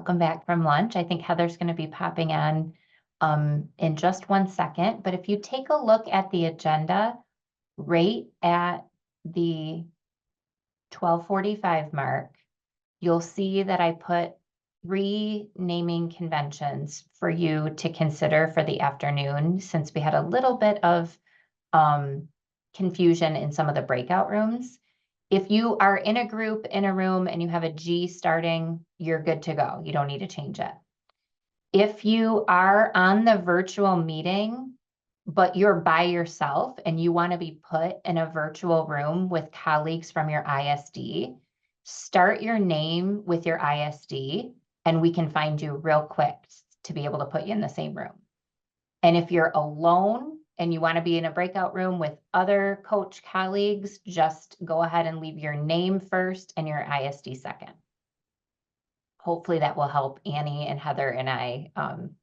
welcome back from lunch. I think Heather's going to be popping on in just 1 second. But if you take a look at the agenda right at the 12:45 mark, you'll see that I put 3 naming conventions for you to consider for the afternoon, since we had a little bit of confusion in some of the breakout rooms. If you are in a group, in a room, and you have a G starting, you're good to go. You don't need to change it. If you are on the virtual meeting, but you're by yourself and you want to be put in a virtual room with colleagues from your ISD, start your name with your ISD and we can find you real quick to be able to put you in the same room. And if you're alone and you want to be in a breakout room with other coach colleagues, just go ahead and leave your name first and your ISD second. Hopefully that will help Annie and Heather and I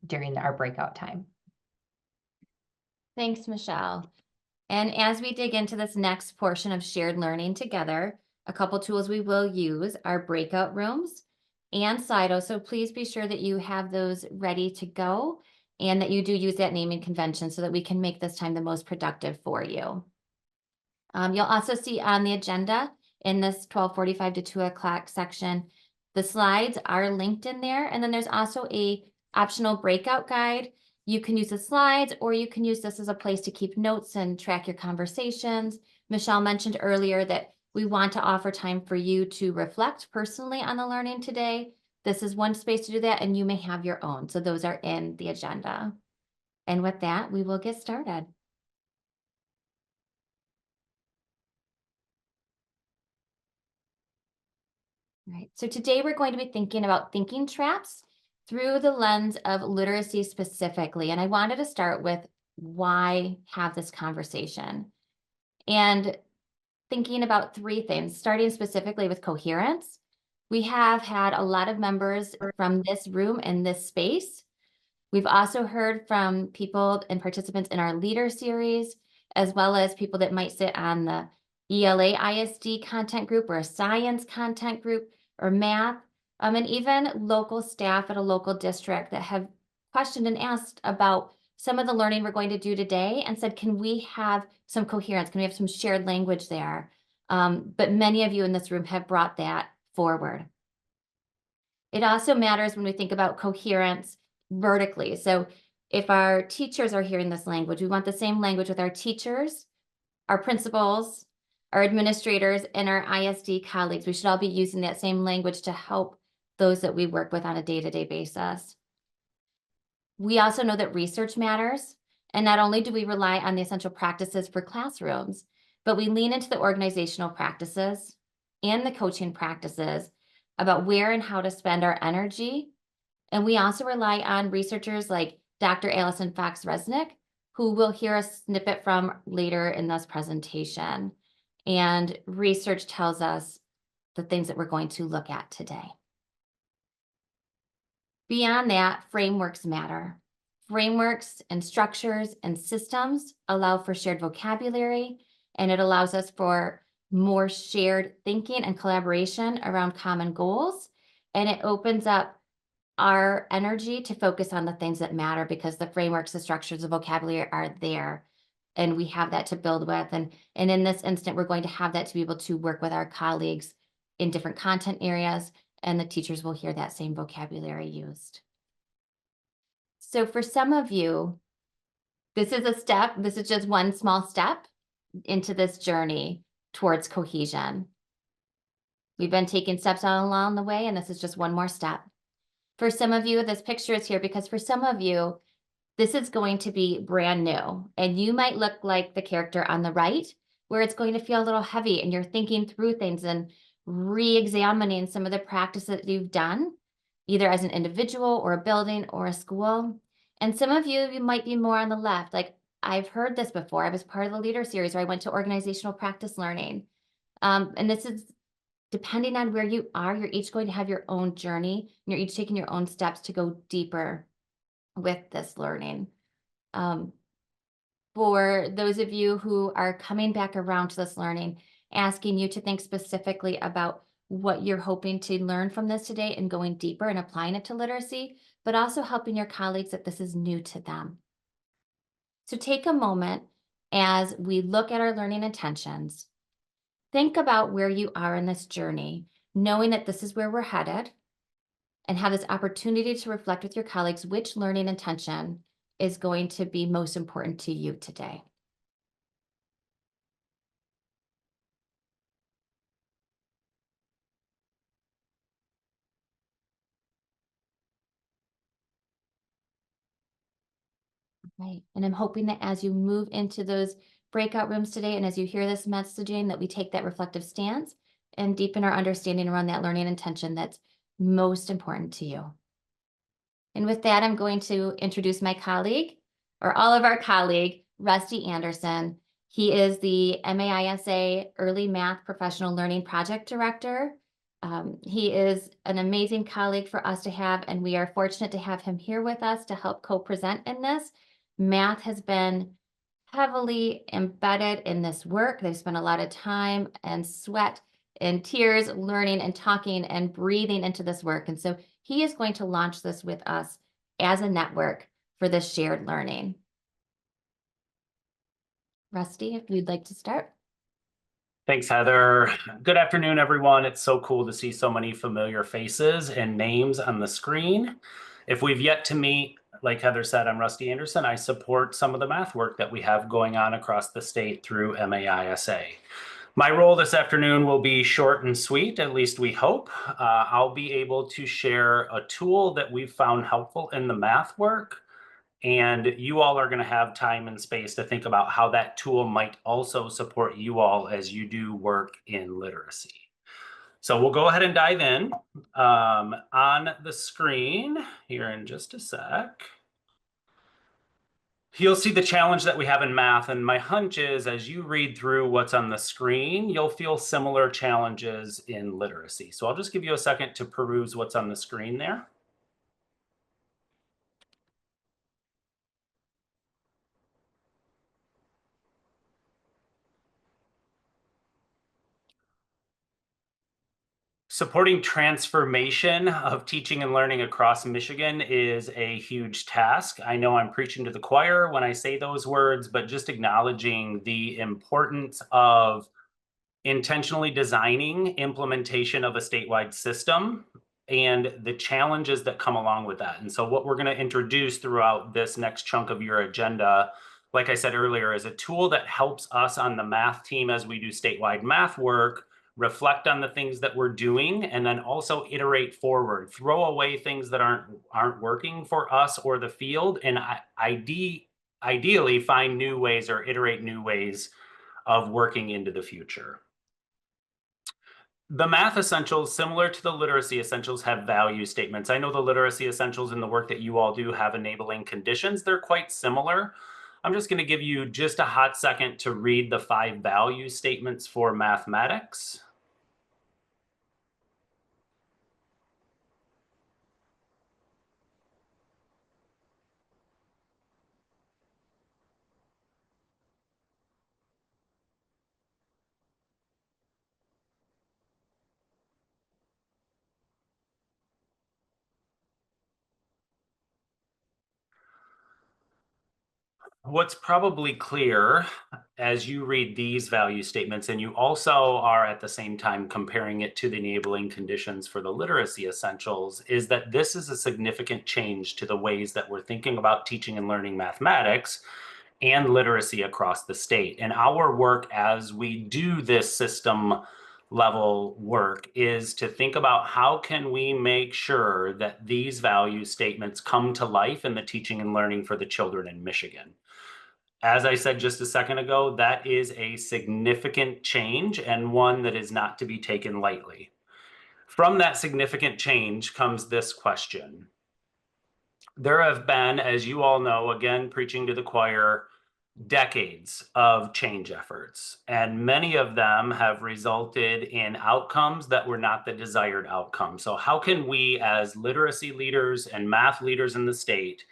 during our breakout time. Thanks, Michelle. And as we dig into this next portion of shared learning together, a couple tools we will use are breakout rooms and Slido. So please be sure that you have those ready to go and that you do use that naming convention so that we can make this time the most productive for you. You'll also see on the agenda in this 12:45 to 2 o'clock section, the slides are linked in there. And then there's also a optional breakout guide. You can use the slides or you can use this as a place to keep notes and track your conversations. Michelle mentioned earlier that we want to offer time for you to reflect personally on the learning today. This is one space to do that, and you may have your own. So those are in the agenda. And with that, we will get started. All right, so today we're going to be thinking about thinking traps through the lens of literacy specifically. And I wanted to start with why have this conversation and thinking about 3 things, starting specifically with coherence. We have had a lot of members from this room and this space. We've also heard from people and participants in our leader series, as well as people that might sit on the ELA ISD content group or a science content group or math, and even local staff at a local district that have questioned and asked about some of the learning we're going to do today and said, can we have some coherence? Can we have some shared language there? But many of you in this room have brought that forward. It also matters when we think about coherence vertically. So if our teachers are hearing this language, we want the same language with our teachers, our principals, our administrators, and our ISD colleagues. We should all be using that same language to help those that we work with on a day-to-day basis. We also know that research matters. And not only do we rely on the essential practices for classrooms, but we lean into the organizational practices and the coaching practices about where and how to spend our energy. And we also rely on researchers like Dr. Allison Fox-Resnick, who we'll hear a snippet from later in this presentation. And research tells us the things that we're going to look at today. Beyond that, frameworks matter. Frameworks and structures and systems allow for shared vocabulary, and it allows us for more shared thinking and collaboration around common goals. And it opens up our energy to focus on the things that matter because the frameworks, the structures, the vocabulary are there. And we have that to build with. And in this instant, we're going to have that to be able to work with our colleagues in different content areas, and the teachers will hear that same vocabulary used. So for some of you, this is a step, this is just one small step into this journey towards cohesion. We've been taking steps all along the way, and this is just one more step. For some of you, this picture is here because for some of you, this is going to be brand new, and you might look like the character on the right, where it's going to feel a little heavy and you're thinking through things and re-examining some of the practices that you've done, either as an individual or a building or a school. And some of you might be more on the left. Like, I've heard this before. I was part of the leader series where I went to organizational practice learning. And this is depending on where you are, you're each going to have your own journey. And you're each taking your own steps to go deeper with this learning. For those of you who are coming back around to this learning, asking you to think specifically about what you're hoping to learn from this today and going deeper and applying it to literacy, but also helping your colleagues that this is new to them. So take a moment as we look at our learning intentions. Think about where you are in this journey, knowing that this is where we're headed, and have this opportunity to reflect with your colleagues which learning intention is going to be most important to you today. Right. And I'm hoping that as you move into those breakout rooms today, and as you hear this messaging, that we take that reflective stance and deepen our understanding around that learning intention that's most important to you. And with that, I'm going to introduce my colleague, or all of our colleague, Rusty Anderson. He is the MAISA Early Math Professional Learning Project Director. He is an amazing colleague for us to have, and we are fortunate to have him here with us to help co-present in this. Math has been heavily embedded in this work. They've spent a lot of time and sweat and tears learning and talking and breathing into this work. And so he is going to launch this with us as a network for this shared learning. Rusty, if you'd like to start. Thanks, Heather. Good afternoon, everyone. It's so cool to see so many familiar faces and names on the screen. If we've yet to meet, like Heather said, I'm Rusty Anderson. I support some of the math work that we have going on across the state through MAISA. My role this afternoon will be short and sweet, at least we hope. I'll be able to share a tool that we've found helpful in the math work, and you all are going to have time and space to think about how that tool might also support you all as you do work in literacy. So we'll go ahead and dive in. On the screen here in just a sec, you'll see the challenge that we have in math. And my hunch is, as you read through what's on the screen, you'll feel similar challenges in literacy. So I'll just give you a second to peruse what's on the screen there. Supporting transformation of teaching and learning across Michigan is a huge task. I know I'm preaching to the choir when I say those words, but just acknowledging the importance of intentionally designing implementation of a statewide system and the challenges that come along with that. And so what we're going to introduce throughout this next chunk of your agenda, like I said earlier, is a tool that helps us on the math team as we do statewide math work, reflect on the things that we're doing, and then also iterate forward, throw away things that aren't working for us or the field, and ideally find new ways or iterate new ways of working into the future. The math essentials, similar to the literacy essentials, have value statements. I know the literacy essentials and the work that you all do have enabling conditions. They're quite similar. I'm just going to give you just a hot second to read the 5 value statements for mathematics. What's probably clear as you read these value statements, and you also are at the same time comparing it to the enabling conditions for the literacy essentials, is that this is a significant change to the ways that we're thinking about teaching and learning mathematics and literacy across the state. And our work as we do this system level work is to think about how can we make sure that these value statements come to life in the teaching and learning for the children in Michigan. As I said just a second ago, that is a significant change and one that is not to be taken lightly. From that significant change comes this question. There have been, as you all know, again, preaching to the choir, decades of change efforts, and many of them have resulted in outcomes that were not the desired outcome. So how can we, as literacy leaders and math leaders in the state,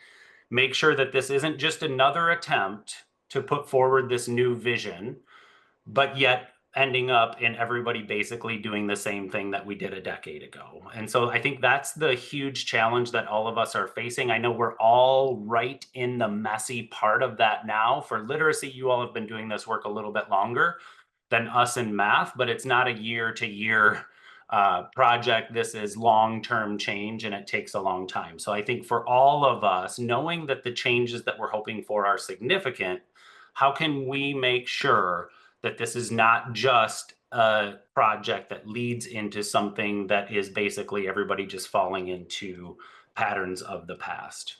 make sure that this isn't just another attempt to put forward this new vision, but yet ending up in everybody basically doing the same thing that we did a decade ago. And so I think that's the huge challenge that all of us are facing. I know we're all right in the messy part of that now. For literacy, you all have been doing this work a little bit longer than us in math, but it's not a year to year project. This is long-term change and it takes a long time. So I think for all of us, knowing that the changes that we're hoping for are significant, how can we make sure that this is not just a project that leads into something that is basically everybody just falling into patterns of the past?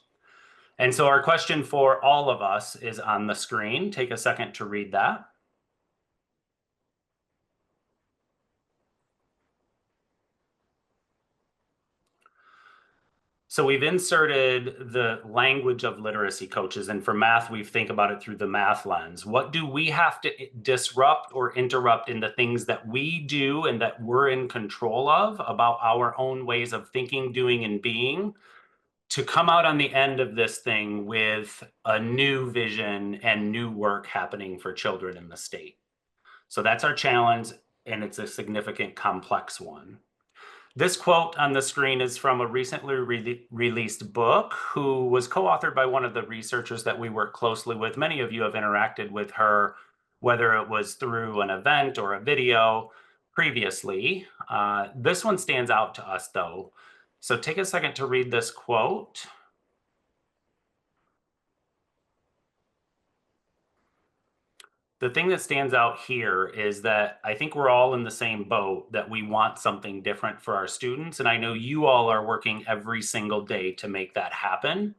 And so our question for all of us is on the screen. Take a second to read that. So we've inserted the language of literacy coaches, and for math, we think about it through the math lens. What do we have to disrupt or interrupt in the things that we do and that we're in control of about our own ways of thinking, doing, and being to come out on the end of this thing with a new vision and new work happening for children in the state? So that's our challenge, and it's a significant, complex one. This quote on the screen is from a recently released book who was co-authored by one of the researchers that we work closely with. Many of you have interacted with her, whether it was through an event or a video previously. This one stands out to us though. So take a second to read this quote. The thing that stands out here is that I think we're all in the same boat, that we want something different for our students. And I know you all are working every single day to make that happen.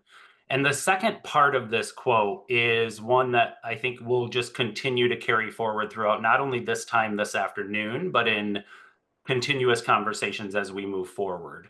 And the second part of this quote is one that I think will just continue to carry forward throughout not only this time this afternoon, but in continuous conversations as we move forward.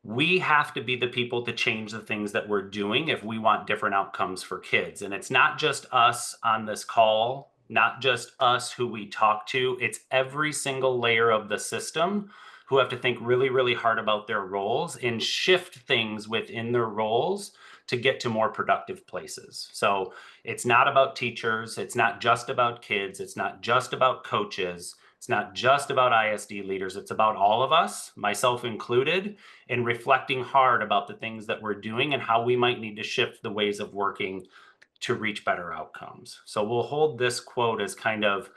We have to be the people to change the things that we're doing if we want different outcomes for kids. And it's not just us on this call, not just us who we talk to, it's every single layer of the system who have to think really, really hard about their roles and shift things within their roles to get to more productive places. So it's not about teachers, it's not just about kids, it's not just about coaches, it's not just about ISD leaders, it's about all of us, myself included, and reflecting hard about the things that we're doing and how we might need to shift the ways of working to reach better outcomes. So we'll hold this quote as kind of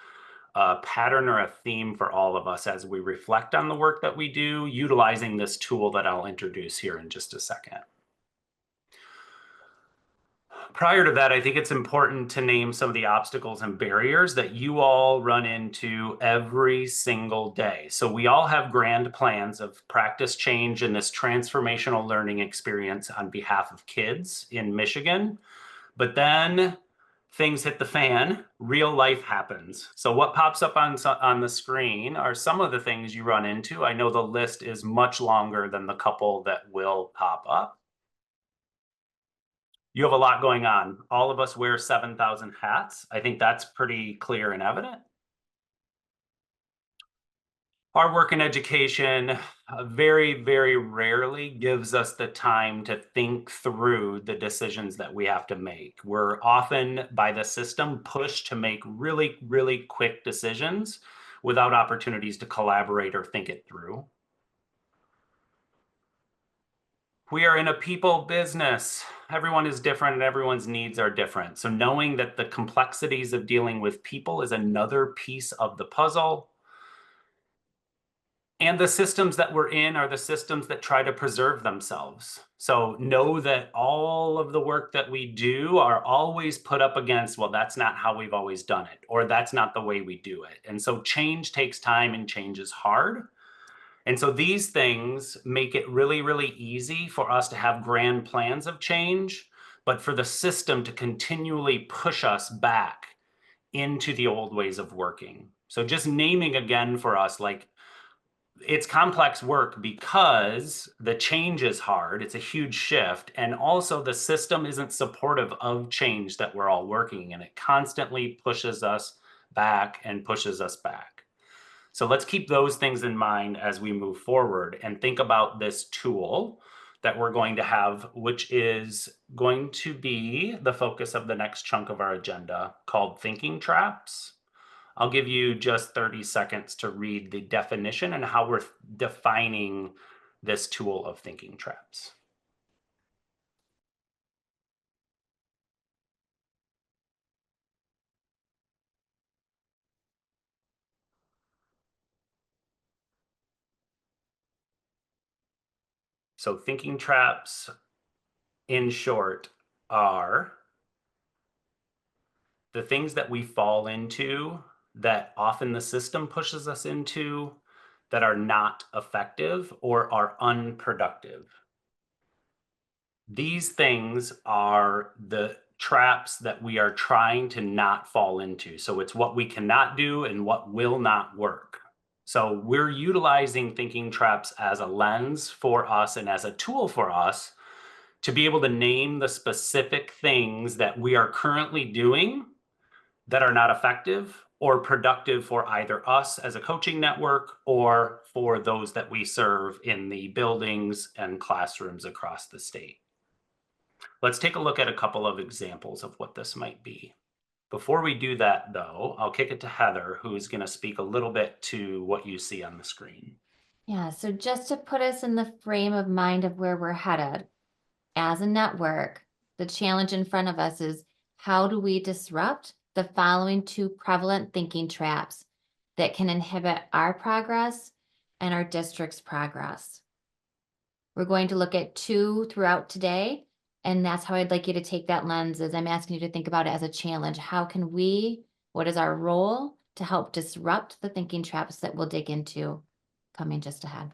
a pattern or a theme for all of us as we reflect on the work that we do, utilizing this tool that I'll introduce here in just a second. Prior to that, I think it's important to name some of the obstacles and barriers that you all run into every single day. So we all have grand plans of practice change and this transformational learning experience on behalf of kids in Michigan. But then things hit the fan, real life happens. So what pops up on the screen are some of the things you run into. I know the list is much longer than the couple that will pop up. You have a lot going on. All of us wear 7,000 hats. I think that's pretty clear and evident. Our work in education very, very rarely gives us the time to think through the decisions that we have to make. We're often, by the system, pushed to make really, really quick decisions without opportunities to collaborate or think it through. We are in a people business. Everyone is different and everyone's needs are different. So knowing that the complexities of dealing with people is another piece of the puzzle. And the systems that we're in are the systems that try to preserve themselves. So know that all of the work that we do are always put up against, well, that's not how we've always done it, or that's not the way we do it. And so change takes time and change is hard. And so these things make it really, really easy for us to have grand plans of change, but for the system to continually push us back into the old ways of working. So just naming again for us, like, it's complex work because the change is hard. It's a huge shift. And also the system isn't supportive of change that we're all working in. It constantly pushes us back and pushes us back. So let's keep those things in mind as we move forward and think about this tool that we're going to have, which is going to be the focus of the next chunk of our agenda, called Thinking Traps. I'll give you just 30 seconds to read the definition and how we're defining this tool of thinking traps. So thinking traps, in short, are the things that we fall into that often the system pushes us into that are not effective or are unproductive. These things are the traps that we are trying to not fall into. So it's what we cannot do and what will not work. So we're utilizing thinking traps as a lens for us and as a tool for us to be able to name the specific things that we are currently doing that are not effective or productive for either us as a coaching network or for those that we serve in the buildings and classrooms across the state. Let's take a look at a couple of examples of what this might be. Before we do that, though, I'll kick it to Heather, who is going to speak a little bit to what you see on the screen. Yeah, so just to put us in the frame of mind of where we're headed, as a network, the challenge in front of us is how do we disrupt the following two prevalent thinking traps that can inhibit our progress and our district's progress? We're going to look at two throughout today, and that's how I'd like you to take that lens. As I'm asking you to think about it as a challenge. How can we, what is our role to help disrupt the thinking traps that we'll dig into coming just ahead?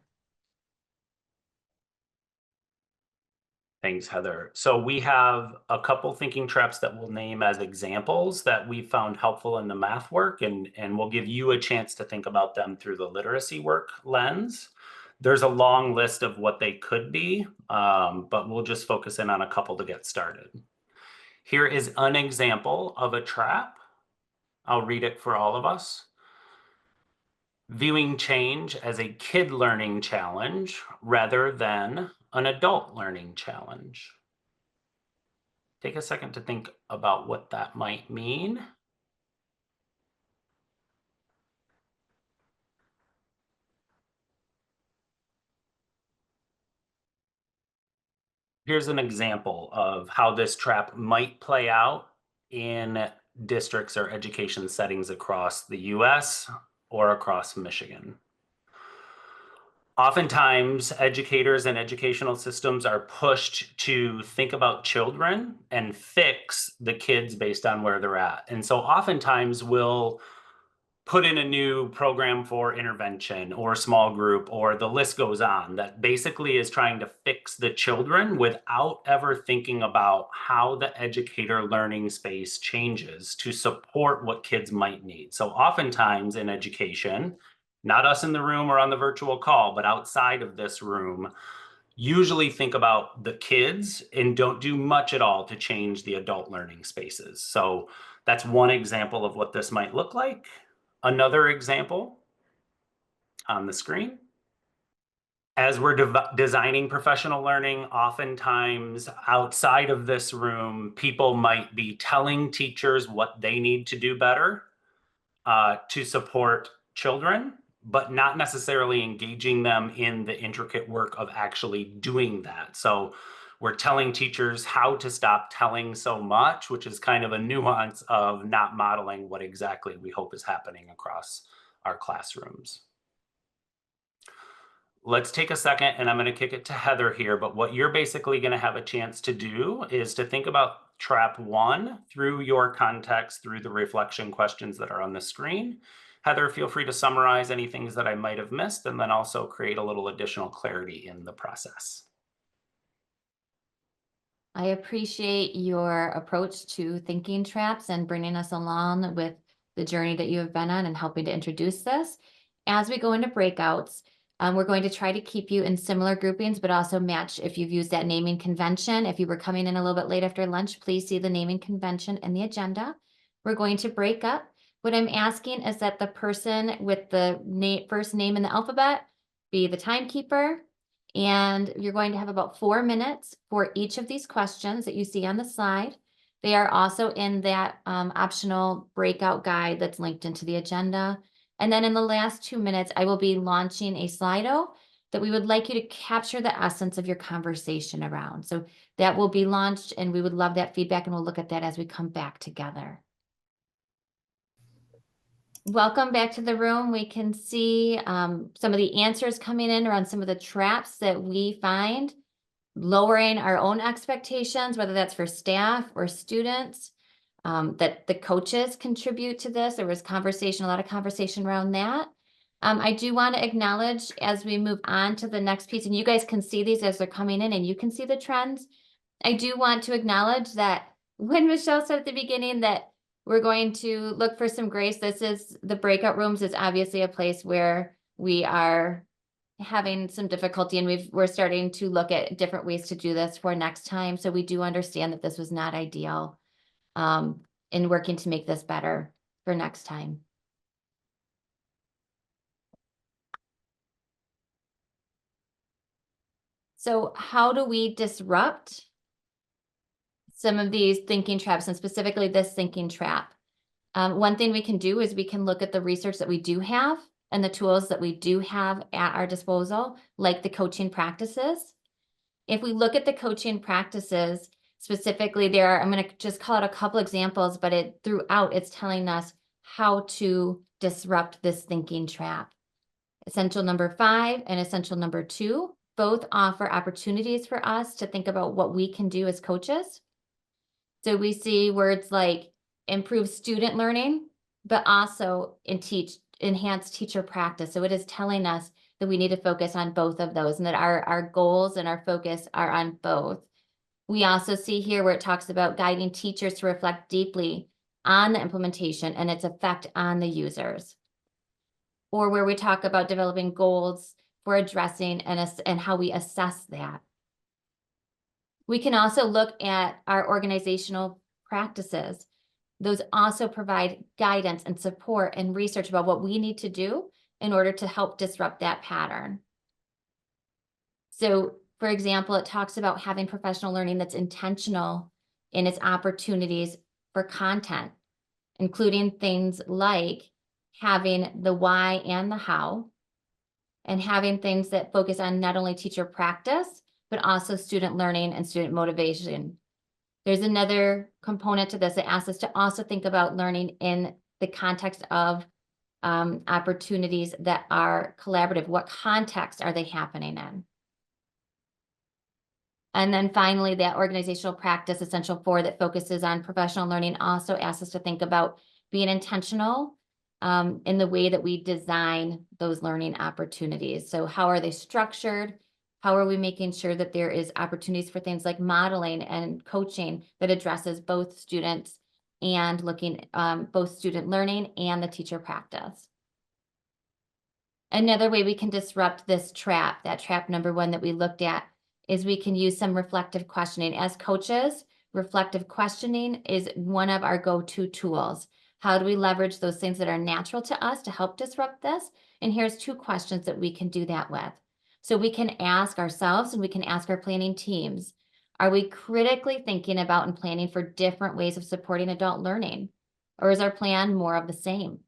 Thanks, Heather. So we have a couple thinking traps that we'll name as examples that we found helpful in the math work, and we'll give you a chance to think about them through the literacy work lens. There's a long list of what they could be, but we'll just focus in on a couple to get started. Here is an example of a trap. I'll read it for all of us. Viewing change as a kid learning challenge rather than an adult learning challenge. Take a second to think about what that might mean. Here's an example of how this trap might play out in districts or education settings across the US or across Michigan. Oftentimes, educators and educational systems are pushed to think about children and fix the kids based on where they're at. And so oftentimes we'll put in a new program for intervention or small group, or the list goes on, that basically is trying to fix the children without ever thinking about how the educator learning space changes to support what kids might need. So oftentimes in education, not us in the room or on the virtual call, but outside of this room, usually think about the kids and don't do much at all to change the adult learning spaces. So that's one example of what this might look like. Another example on the screen. As we're designing professional learning, oftentimes outside of this room, people might be telling teachers what they need to do better to support children, but not necessarily engaging them in the intricate work of actually doing that. So we're telling teachers how to stop telling so much, which is kind of a nuance of not modeling what exactly we hope is happening across our classrooms. Let's take a second, and I'm going to kick it to Heather here, but what you're basically going to have a chance to do is to think about trap one through your context, through the reflection questions that are on the screen. Heather, feel free to summarize any things that I might have missed, and then also create a little additional clarity in the process. I appreciate your approach to thinking traps and bringing us along with the journey that you have been on and helping to introduce this. As we go into breakouts, we're going to try to keep you in similar groupings, but also match if you've used that naming convention. If you were coming in a little bit late after lunch, please see the naming convention in the agenda. We're going to break up. What I'm asking is that the person with the first name in the alphabet be the timekeeper. And you're going to have about 4 minutes for each of these questions that you see on the slide. They are also in that optional breakout guide that's linked into the agenda. And then in the last 2 minutes, I will be launching a Slido that we would like you to capture the essence of your conversation around. So that will be launched, and we would love that feedback, and we'll look at that as we come back together. Welcome back to the room. We can see some of the answers coming in around some of the traps that we find, lowering our own expectations, whether that's for staff or students, that the coaches contribute to this. There was a lot of conversation around that. I do want to acknowledge as we move on to the next piece, and you guys can see these as they're coming in and you can see the trends. I do want to acknowledge that when Michelle said at the beginning that we're going to look for some grace, this is the breakout rooms is obviously a place where we are having some difficulty, and we're starting to look at different ways to do this for next time. So we do understand that this was not ideal in working to make this better for next time. So how do we disrupt some of these thinking traps, and specifically this thinking trap? One thing we can do is we can look at the research that we do have and the tools that we do have at our disposal, like the coaching practices. If we look at the coaching practices, specifically I'm going to just call out a couple examples, but throughout it's telling us how to disrupt this thinking trap. Essential number 5 and essential number 2 both offer opportunities for us to think about what we can do as coaches. So we see words like improve student learning, but also enhance teacher practice. So it is telling us that we need to focus on both of those, and that our goals and our focus are on both. We also see here where it talks about guiding teachers to reflect deeply on the implementation and its effect on the users. Or where we talk about developing goals for addressing and how we assess that. We can also look at our organizational practices. Those also provide guidance and support and research about what we need to do in order to help disrupt that pattern. So, for example, it talks about having professional learning that's intentional in its opportunities for content, including things like having the why and the how, and having things that focus on not only teacher practice, but also student learning and student motivation. There's another component to this that asks us to also think about learning in the context of opportunities that are collaborative. What context are they happening in? And then finally, that organizational practice, essential 4, that focuses on professional learning, also asks us to think about being intentional in the way that we design those learning opportunities. So how are they structured? How are we making sure that there is opportunities for things like modeling and coaching that addresses both students and looking both student learning and the teacher practice? Another way we can disrupt this trap, that trap number 1 that we looked at, is we can use some reflective questioning. As coaches, reflective questioning is one of our go-to tools. How do we leverage those things that are natural to us to help disrupt this? And here's 2 questions that we can do that with. So we can ask ourselves, and we can ask our planning teams, are we critically thinking about and planning for different ways of supporting adult learning? Or is our plan more of the same?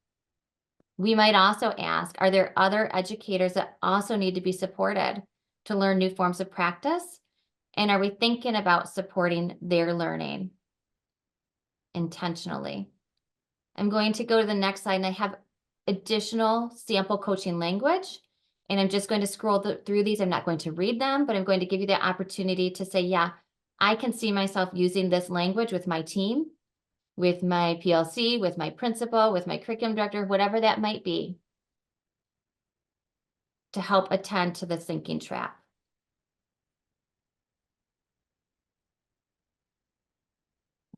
We might also ask, are there other educators that also need to be supported to learn new forms of practice? And are we thinking about supporting their learning intentionally? I'm going to go to the next slide, and I have additional sample coaching language, and I'm just going to scroll through these. I'm not going to read them, but I'm going to give you the opportunity to say, yeah, I can see myself using this language with my team, with my PLC, with my principal, with my curriculum director, whatever that might be, to help attend to the thinking trap.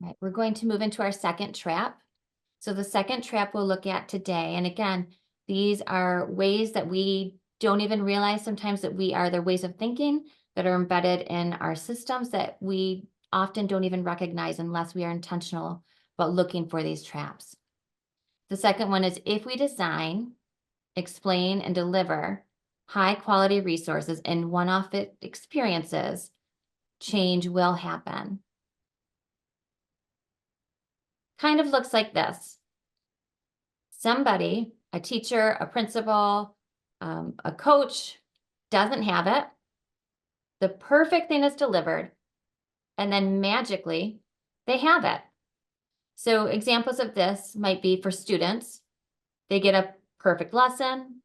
All right, we're going to move into our second trap. So the second trap we'll look at today, and again, these are ways that we don't even realize sometimes that they're ways of thinking that are embedded in our systems that we often don't even recognize unless we are intentional about looking for these traps. The second one is, if we design, explain, and deliver high quality resources and one-off it experiences, change will happen. kind of looks like this. Somebody, a teacher, a principal, a coach doesn't have it. The perfect thing is delivered, and then magically they have it. So examples of this might be for students. They get a perfect lesson.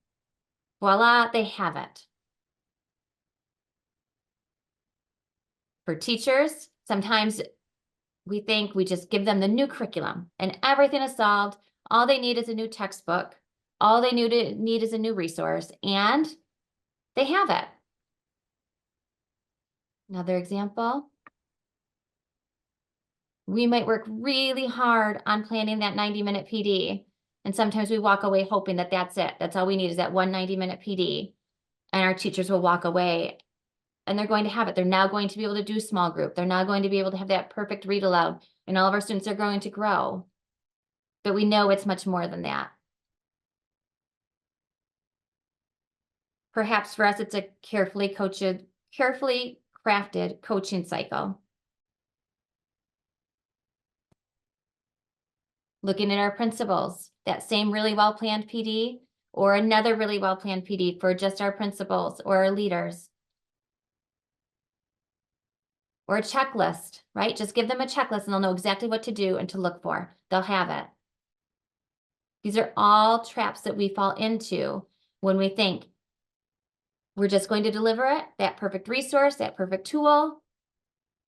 Voila, they have it. For teachers, sometimes we think we just give them the new curriculum and everything is solved. All they need is a new textbook. All they need is a new resource, and they have it. Another example. We might work really hard on planning that 90-minute PD. And sometimes we walk away hoping that that's it. That's all we need is that one 90-minute PD. And our teachers will walk away and they're going to have it. They're now going to be able to do small group. They're now going to be able to have that perfect read aloud. And all of our students are going to grow. But we know it's much more than that. Perhaps for us, it's a carefully crafted coaching cycle. Looking at our principals, that same really well-planned PD or another really well-planned PD for just our principals or our leaders. Or a checklist, right? Just give them a checklist and they'll know exactly what to do and to look for. They'll have it. These are all traps that we fall into when we think we're just going to deliver it, that perfect resource, that perfect tool,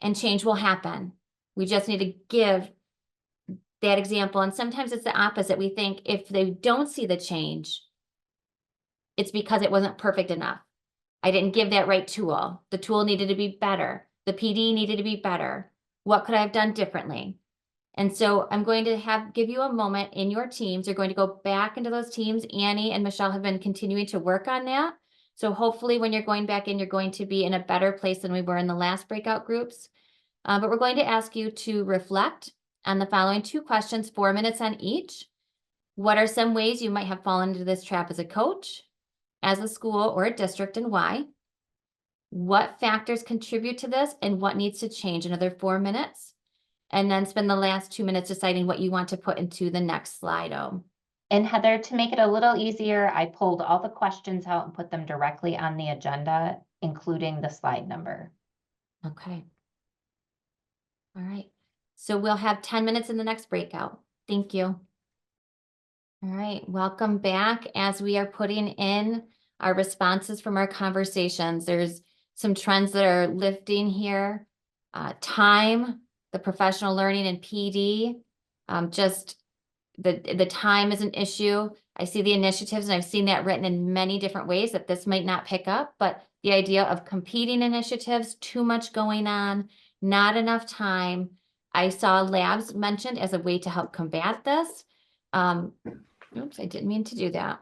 and change will happen. We just need to give that example. And sometimes it's the opposite. We think if they don't see the change, it's because it wasn't perfect enough. I didn't give that right tool. The tool needed to be better. The PD needed to be better. What could I have done differently? And so I'm going to give you a moment in your teams. You're going to go back into those teams. Annie and Michelle have been continuing to work on that. So hopefully when you're going back in, you're going to be in a better place than we were in the last breakout groups. But we're going to ask you to reflect on the following 2 questions, 4 minutes on each. What are some ways you might have fallen into this trap as a coach, as a school, or a district, and why? What factors contribute to this and what needs to change? Another 4 minutes. And then spend the last 2 minutes deciding what you want to put into the next Slido. And Heather, to make it a little easier, I pulled all the questions out and put them directly on the agenda, including the slide number. Okay. All right. So we'll have 10 minutes in the next breakout. Thank you. All right, welcome back. As we are putting in our responses from our conversations, there's some trends that are lifting here. Time, the professional learning and PD, just the time is an issue. I see the initiatives and I've seen that written in many different ways that this might not pick up, but the idea of competing initiatives, too much going on, not enough time. I saw labs mentioned as a way to help combat this. Oops, I didn't mean to do that.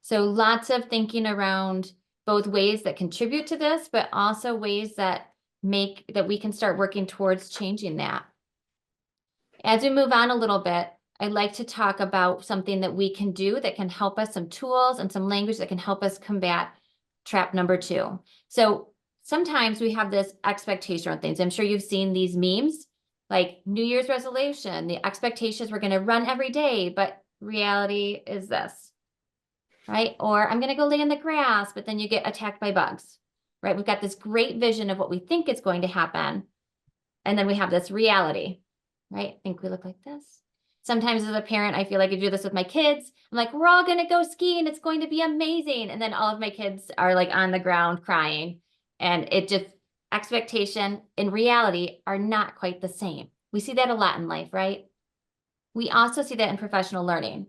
So lots of thinking around both ways that contribute to this, but also ways that we can start working towards changing that. As we move on a little bit, I'd like to talk about something that we can do that can help us, some tools and some language that can help us combat trap number 2. So sometimes we have this expectation on things. I'm sure you've seen these memes, like New Year's resolution, the expectations we're going to run every day, but reality is this, right? Or I'm going to go lay in the grass, but then you get attacked by bugs, right? We've got this great vision of what we think is going to happen. And then we have this reality, right? I think we look like this. Sometimes as a parent, I feel like I do this with my kids. I'm like, we're all going to go skiing. It's going to be amazing. And then all of my kids are like on the ground crying. And it just, expectation and reality are not quite the same. We see that a lot in life, right? We also see that in professional learning.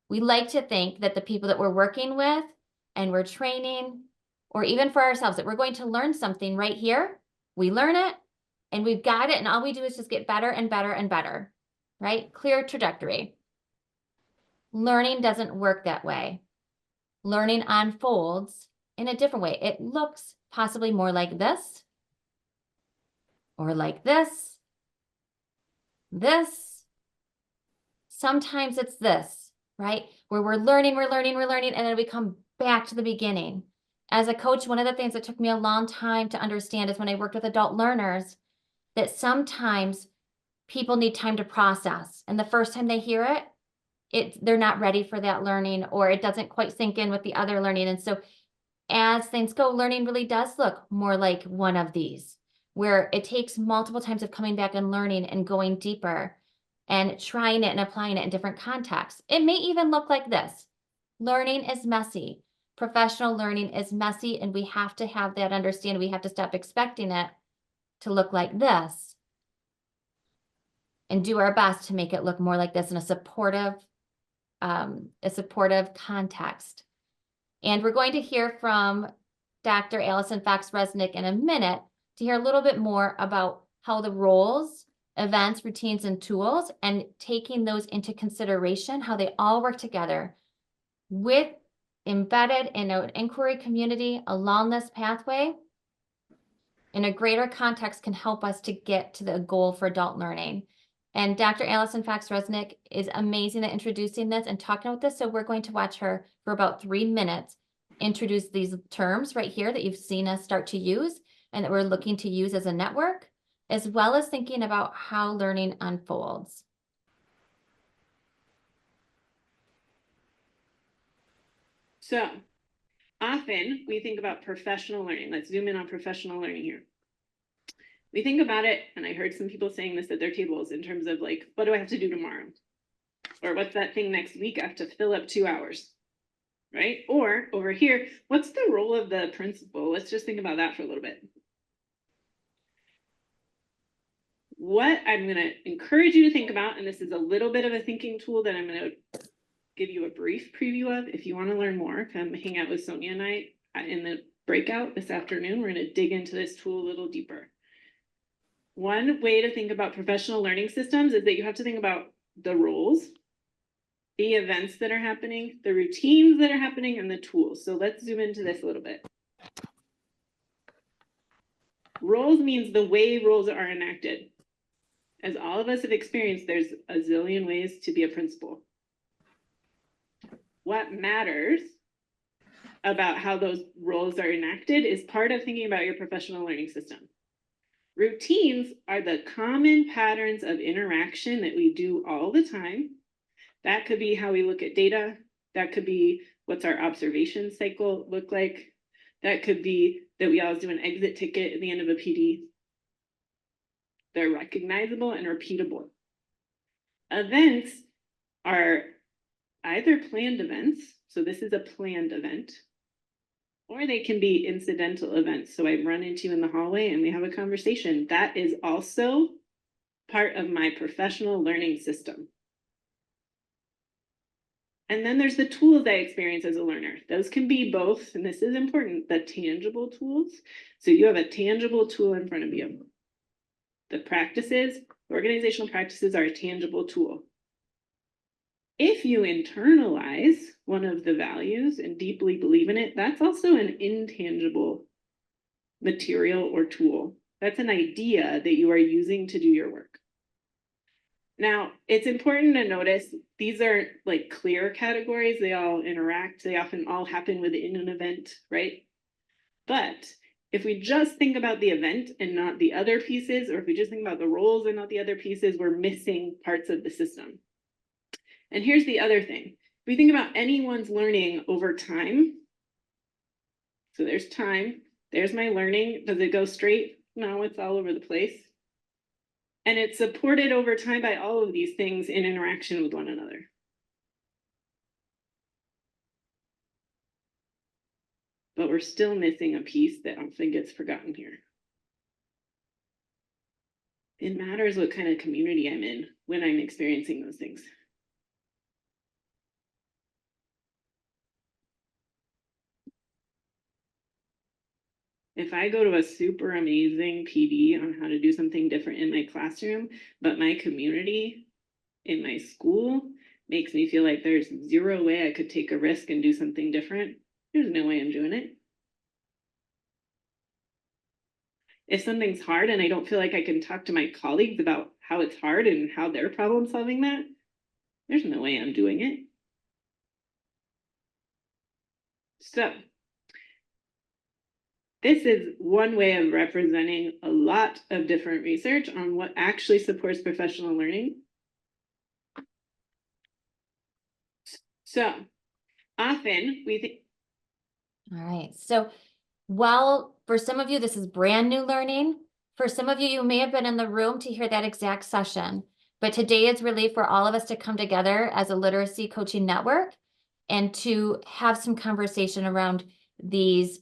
We like to think that the people that we're working with and we're training, or even for ourselves, that we're going to learn something right here. We learn it and we've got it. And all we do is just get better and better and better, right? Clear trajectory. Learning doesn't work that way. Learning unfolds in a different way. It looks possibly more like this, or like this. Sometimes it's this, right? Where we're learning, and then we come back to the beginning. As a coach, one of the things that took me a long time to understand is when I worked with adult learners, that sometimes people need time to process. And the first time they hear it, they're not ready for that learning, or it doesn't quite sink in with the other learning. And so as things go, learning really does look more like one of these, where it takes multiple times of coming back and learning and going deeper and trying it and applying it in different contexts. It may even look like this. Learning is messy. Professional learning is messy, and we have to have that understanding. We have to stop expecting it to look like this and do our best to make it look more like this in a supportive context. And we're going to hear from Dr. Allison Fox-Resnick in a minute to hear a little bit more about how the roles, events, routines, and tools, and taking those into consideration, how they all work together with embedded in an inquiry community along this pathway in a greater context can help us to get to the goal for adult learning. And Dr. Allison Fox-Resnick is amazing at introducing this and talking about this. So we're going to watch her for about 3 minutes introduce these terms right here that you've seen us start to use and that we're looking to use as a network, as well as thinking about how learning unfolds. So often we think about professional learning. Let's zoom in on professional learning here. We think about it, and I heard some people saying this at their tables in terms of like, what do I have to do tomorrow? Or what's that thing next week? I have to fill up 2 hours, right? Or over here, what's the role of the principal? Let's just think about that for a little bit. What I'm going to encourage you to think about, and this is a little bit of a thinking tool that I'm going to give you a brief preview of. If you want to learn more, come hang out with Sonia and I in the breakout this afternoon. We're going to dig into this tool a little deeper. One way to think about professional learning systems is that you have to think about the roles, the events that are happening, the routines that are happening, and the tools. So let's zoom into this a little bit. Roles means the way roles are enacted. As all of us have experienced, there's a zillion ways to be a principal. What matters about how those roles are enacted is part of thinking about your professional learning system. Routines are the common patterns of interaction that we do all the time. That could be how we look at data. That could be what's our observation cycle look like. That could be that we always do an exit ticket at the end of a PD. They're recognizable and repeatable. Events are either planned events, so this is a planned event, or they can be incidental events. So I run into you in the hallway and we have a conversation. That is also part of my professional learning system. And then there's the tools I experience as a learner. Those can be both, and this is important, the tangible tools. So you have a tangible tool in front of you. The practices, organizational practices are a tangible tool. If you internalize one of the values and deeply believe in it, that's also an intangible material or tool. That's an idea that you are using to do your work. Now, it's important to notice these aren't like clear categories. They all interact. They often all happen within an event, right? But if we just think about the event and not the other pieces, or if we just think about the roles and not the other pieces, we're missing parts of the system. And here's the other thing. If we think about anyone's learning over time, so there's time, there's my learning. Does it go straight? No, it's all over the place. And it's supported over time by all of these things in interaction with one another. But we're still missing a piece that often gets forgotten here. It matters what kind of community I'm in when I'm experiencing those things. If I go to a super amazing PD on how to do something different in my classroom, but my community in my school makes me feel like there's zero way I could take a risk and do something different, there's no way I'm doing it. If something's hard and I don't feel like I can talk to my colleagues about how it's hard and how they're problem solving that, there's no way I'm doing it. So This is one way of representing a lot of different research on what actually supports professional learning. So often we think. All right. So while for some of you, this is brand new learning. For some of you, you may have been in the room to hear that exact session. But today is really for all of us to come together as a literacy coaching network and to have some conversation around these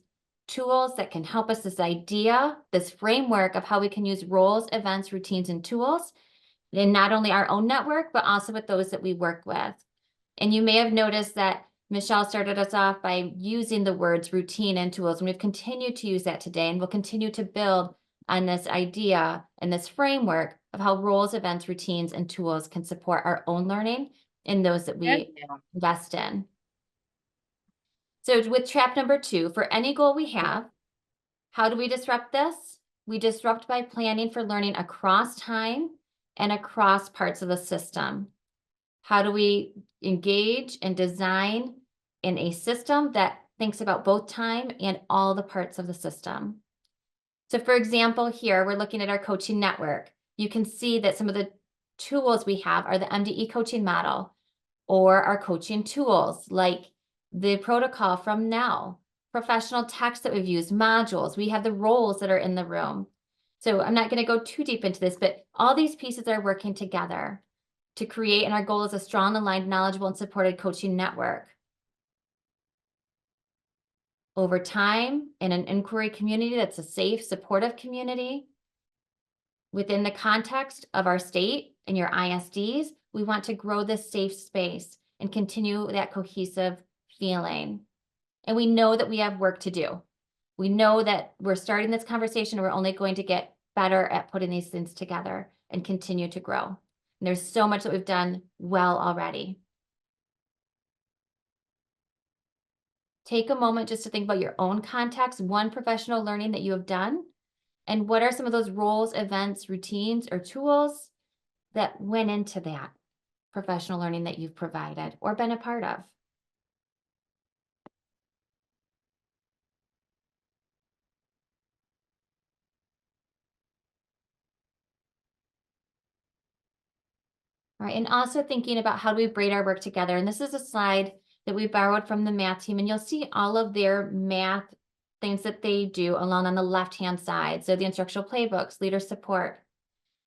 tools that can help us, this idea, this framework of how we can use roles, events, routines, and tools in not only our own network, but also with those that we work with. And you may have noticed that Michelle started us off by using the words routine and tools, and we've continued to use that today, and we'll continue to build on this idea and this framework of how roles, events, routines, and tools can support our own learning and those that we invest in. So with trap number 2, for any goal we have, how do we disrupt this? We disrupt by planning for learning across time and across parts of the system. How do we engage and design in a system that thinks about both time and all the parts of the system? So for example, here we're looking at our coaching network. You can see that some of the tools we have are the MDE coaching model or our coaching tools like the protocol from Now, professional text that we've used, modules. We have the roles that are in the room. So I'm not going to go too deep into this, but all these pieces are working together to create, and our goal is a strong, aligned, knowledgeable, and supported coaching network. Over time, in an inquiry community that's a safe, supportive community, within the context of our state and your ISDs, we want to grow this safe space and continue that cohesive feeling. And we know that we have work to do. We know that we're starting this conversation, and we're only going to get better at putting these things together and continue to grow. And there's so much that we've done well already. Take a moment just to think about your own context, one professional learning that you have done, and what are some of those roles, events, routines, or tools that went into that professional learning that you've provided or been a part of. All right, and also thinking about how do we braid our work together. And this is a slide that we borrowed from the math team, and you'll see all of their math things that they do along on the left-hand side. So the instructional playbooks, leader support,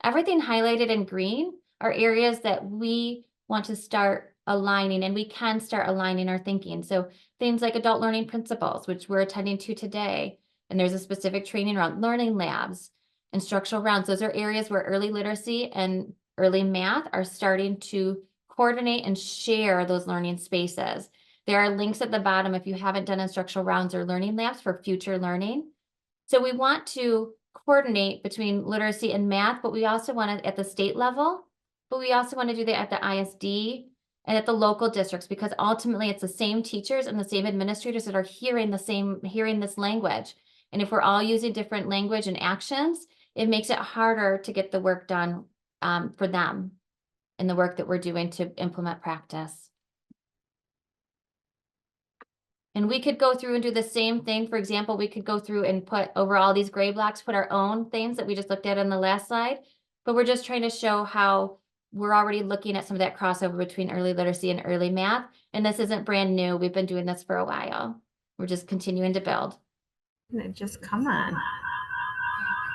everything highlighted in green are areas that we want to start aligning, and we can start aligning our thinking. So things like adult learning principles, which we're attending to today, and there's a specific training around learning labs, instructional rounds. Those are areas where early literacy and early math are starting to coordinate and share those learning spaces. There are links at the bottom if you haven't done instructional rounds or learning labs for future learning. So we want to coordinate between literacy and math, but we also want to at the state level, but we also want to do that at the ISD and at the local districts, because ultimately it's the same teachers and the same administrators that are hearing this language. And if we're all using different language and actions, it makes it harder to get the work done for them in the work that we're doing to implement practice. And we could go through and do the same thing. For example, we could go through and put over all these gray blocks, put our own things that we just looked at in the last slide. But we're just trying to show how we're already looking at some of that crossover between early literacy and early math. And this isn't brand new. We've been doing this for a while. We're just continuing to build. Just come on.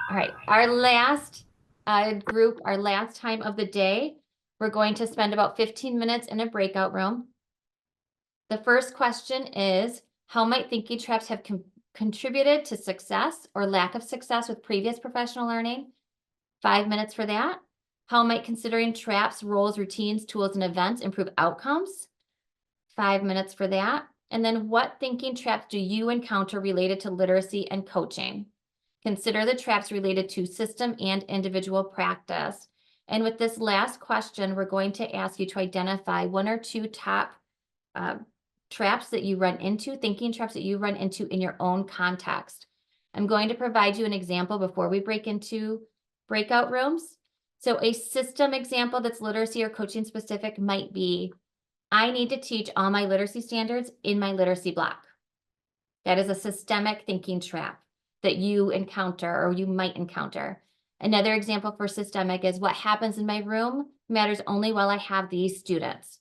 All right, our last group, our last time of the day, we're going to spend about 15 minutes in a breakout room. The first question is, how might thinking traps have contributed to success or lack of success with previous professional learning? 5 minutes for that. How might considering traps, roles, routines, tools, and events improve outcomes? 5 minutes for that. And then what thinking traps do you encounter related to literacy and coaching? Consider the traps related to system and individual practice. And with this last question, we're going to ask you to identify 1 or 2 top traps that you run into, thinking traps that you run into in your own context. I'm going to provide you an example before we break into breakout rooms. So a system example that's literacy or coaching specific might be, I need to teach all my literacy standards in my literacy block. That is a systemic thinking trap. that you encounter or you might encounter. Another example for systemic is what happens in my room matters only while I have these students.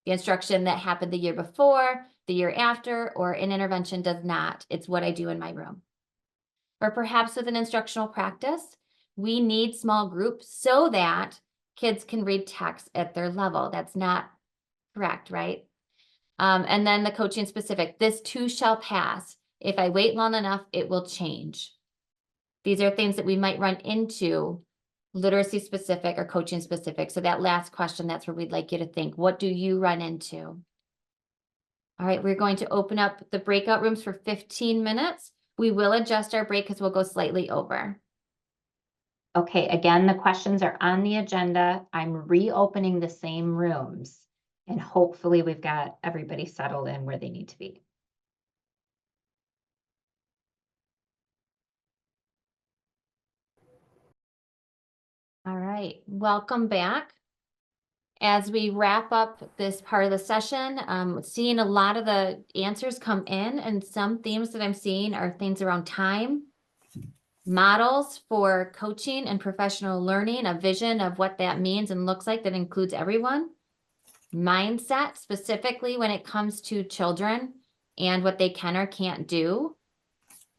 The instruction that happened the year before, the year after, or an intervention does not. It's what I do in my room. Or perhaps with an instructional practice, we need small groups so that kids can read text at their level. That's not correct, right? And then the coaching specific, this too shall pass. If I wait long enough, it will change. These are things that we might run into literacy specific or coaching specific. So that last question, that's where we'd like you to think. What do you run into? All right, we're going to open up the breakout rooms for 15 minutes. We will adjust our break because we'll go slightly over. Okay, again, the questions are on the agenda. I'm reopening the same rooms, and hopefully we've got everybody settled in where they need to be. All right, welcome back. As we wrap up this part of the session, seeing a lot of the answers come in, and some themes that I'm seeing are things around time, models for coaching and professional learning, a vision of what that means and looks like that includes everyone, mindset specifically when it comes to children and what they can or can't do.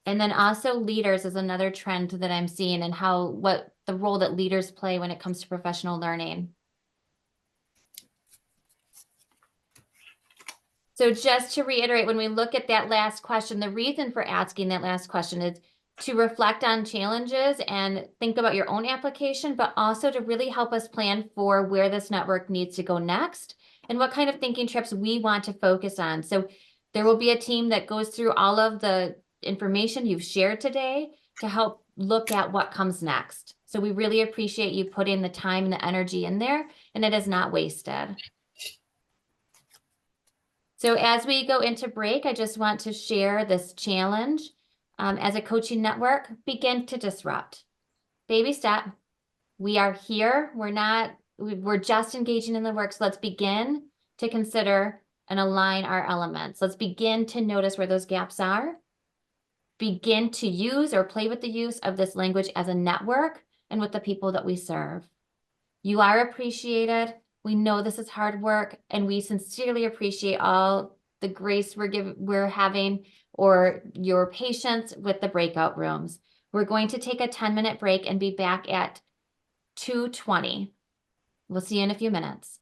And then also leaders is another trend that I'm seeing, and what the role that leaders play when it comes to professional learning. So just to reiterate, when we look at that last question, the reason for asking that last question is to reflect on challenges and think about your own application, but also to really help us plan for where this network needs to go next and what kind of thinking trips we want to focus on. So there will be a team that goes through all of the information you've shared today to help look at what comes next. So we really appreciate you putting the time and the energy in there, and it is not wasted. So as we go into break, I just want to share this challenge. As a coaching network, begin to disrupt. Baby step. We are here. We're just engaging in the work. So let's begin to consider and align our elements. Let's begin to notice where those gaps are. Begin to use or play with the use of this language as a network and with the people that we serve. You are appreciated. We know this is hard work, and we sincerely appreciate all the grace we're having or your patience with the breakout rooms. We're going to take a 10-minute break and be back at 2:20. We'll see you in a few minutes.